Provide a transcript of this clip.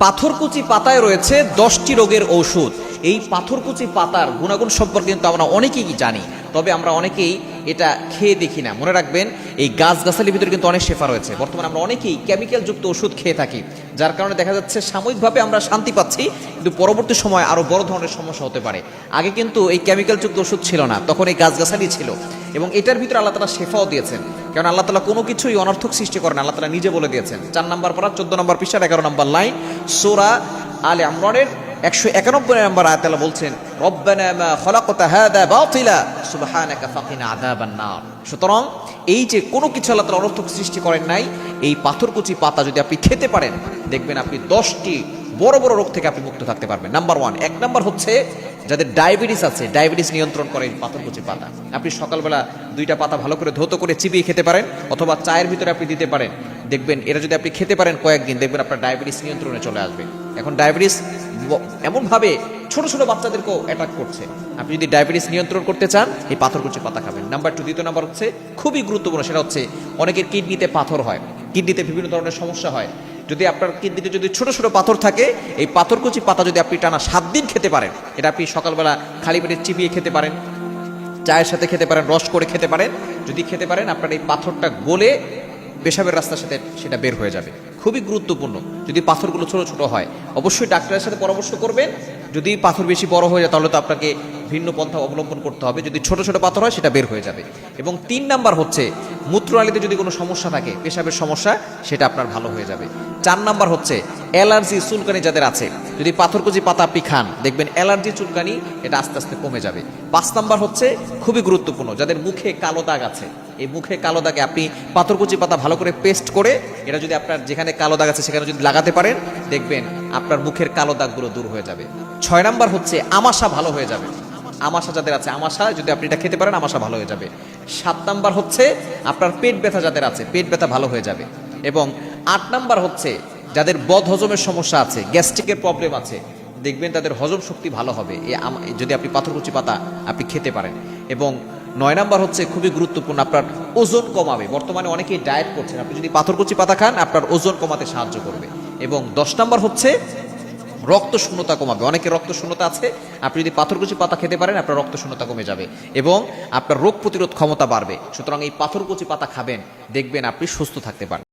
পাথরকুচি পাতায় রয়েছে 10টি রোগের ঔষধ। এই পাথরকুচি পাতার গুণাগুণ সম্পর্কে কিন্তু আমরা অনেকেই জানি, তবে আমরা অনেকেই এটা খেয়ে দেখি না। মনে রাখবেন, এই গাছগাছালির ভিতরে কিন্তু অনেক শেফা রয়েছে। বর্তমানে আমরা অনেকেই কেমিক্যাল যুক্ত ওষুধ খেয়ে থাকি, যার কারণে দেখা যাচ্ছে সাময়িকভাবে আমরা শান্তি পাচ্ছি, কিন্তু পরবর্তী সময় আরো বড় ধরনের সমস্যা হতে পারে। আগে কিন্তু এই কেমিক্যাল যুক্ত ওষুধ ছিল না, তখন এই গাছগাছালি ছিল, এবং এটার ভিতরে আল্লাহ তাআলা শেফাও দিয়েছেন। কারণ আল্লাহ তাআলা কোনো কিছুই অনর্থক সৃষ্টি করেন, আল্লাহ তাআলা নিজে বলে দিয়েছেন। 4 নম্বর পারা 14 নম্বর পৃষ্ঠার 11 নম্বর লাইন সূরা আলে ইমরানের 191 নম্বর আয়াতে আল্লাহ বলছেন, রব্বানা মা খালাকতা হাযা বাতিলা সুবহানাকা ফাকিনা আযাবান নার। সুতরাং এই যে কোনো কিছু আল্লাহ তাআলা অনর্থক সৃষ্টি করেন নাই, এই পাথরকুচি পাতা যদি আপনি খেতে পারেন, দেখবেন আপনি 10টি বড় বড় রোগ থেকে আপনি মুক্ত থাকতে পারবেন। নাম্বার 1, 1 নম্বর হচ্ছে যাদের ডায়াবেটিস আছে, ডায়াবেটিস নিয়ন্ত্রণ করে এই পাথরকুচি পাতা। আপনি সকালবেলা 2টা পাতা ভালো করে ধৌত করে চিবিয়ে খেতে পারেন, অথবা চায়ের ভিতরে আপনি দিতে পারেন। দেখবেন এরা যদি আপনি খেতে পারেন কয়েকদিন, দেখবেন আপনার ডায়াবেটিস নিয়ন্ত্রণে চলে আসবে। এখন ডায়াবেটিস এমনভাবে ছোট ছোট বাচ্চাদেরকেও অ্যাটাক করছে। আপনি যদি ডায়াবেটিস নিয়ন্ত্রণ করতে চান, এই পাথরকুচি পাতা খাবেন। নাম্বার 2, দ্বিতীয় নাম্বার হচ্ছে খুবই গুরুত্বপূর্ণ, সেটা হচ্ছে অনেকের কিডনিতে পাথর হয়, কিডনিতে বিভিন্ন ধরনের সমস্যা হয়। যদি আপনার কিডনিতে যদি ছোট ছোট পাথর থাকে, এই পাথরকুচি পাতা যদি আপনি টানা 7 দিন খেতে পারেন, এটা আপনি সকালবেলা খালি পেটে চিবিয়ে খেতে পারেন, চায়ের সাথে খেতে পারেন, রস করে খেতে পারেন। যদি খেতে পারেন, আপনার এই পাথরটা গলে পেশাবের রাস্তার সাথে সেটা বের হয়ে যাবে। খুবই গুরুত্বপূর্ণ। যদি পাথরগুলো ছোট ছোট হয়, অবশ্যই ডাক্তারের সাথে পরামর্শ করবেন। যদি পাথর বেশি বড় হয়ে যায়, তাহলে তো আপনাকে ভিন্ন পন্থা অবলম্বন করতে হবে। যদি ছোট ছোট পাথর হয়, সেটা বের হয়ে যাবে। এবং 3 নাম্বার হচ্ছে মূত্রনালীতে যদি কোনো সমস্যা থাকে, পেশাবের সমস্যা, সেটা আপনার ভালো হয়ে যাবে। 4 নাম্বার হচ্ছে অ্যালার্জি, চুলকানি যাদের আছে, যদি পাথরকুচি পাতা আপনি খান, দেখবেন অ্যালার্জি, চুলকানি এটা আস্তে আস্তে কমে যাবে। 5 নাম্বার হচ্ছে খুবই গুরুত্বপূর্ণ, যাদের মুখে কালো দাগ আছে, এই মুখে কালো দাগে আপনি পাথরকুচি পাতা ভালো করে পেস্ট করে, এটা যদি আপনার যেখানে কালো দাগ আছে সেখানে যদি লাগাতে পারেন, দেখবেন আপনার মুখের কালো দাগগুলো দূর হয়ে যাবে। 6 নাম্বার হচ্ছে আমাশা ভালো হয়ে যাবে। আমাশা যাদের আছে, আমাশা যদি আপনি এটা খেতে পারেন, আমাশা ভালো হয়ে যাবে। 7 নাম্বার হচ্ছে আপনার পেট ব্যথা যাদের আছে, পেট ব্যথা ভালো হয়ে যাবে। এবং 8 নাম্বার হচ্ছে যাদের বদ হজমের সমস্যা আছে, গ্যাস্ট্রিকের প্রবলেম আছে, দেখবেন তাদের হজম শক্তি ভালো হবে যদি আপনি পাথরকুচি পাতা আপনি খেতে পারেন। এবং 9 নাম্বার হচ্ছে খুবই গুরুত্বপূর্ণ, আপনার ওজন কমাবে। বর্তমানে অনেকেই ডায়েট করছেন, আপনি যদি পাথরকুচি পাতা খান, আপনার ওজন কমাতে সাহায্য করবে। এবং 10 নাম্বার হচ্ছে রক্ত শূন্যতা কমাবে। অনেকের রক্ত শূন্যতা আছে, আপনি যদি পাথরকুচি পাতা খেতে পারেন, আপনার রক্ত শূন্যতা কমে যাবে এবং আপনার রোগ প্রতিরোধ ক্ষমতা বাড়বে। সুতরাং এই পাথরকুচি পাতা খাবেন, দেখবেন আপনি সুস্থ থাকতে পারেন।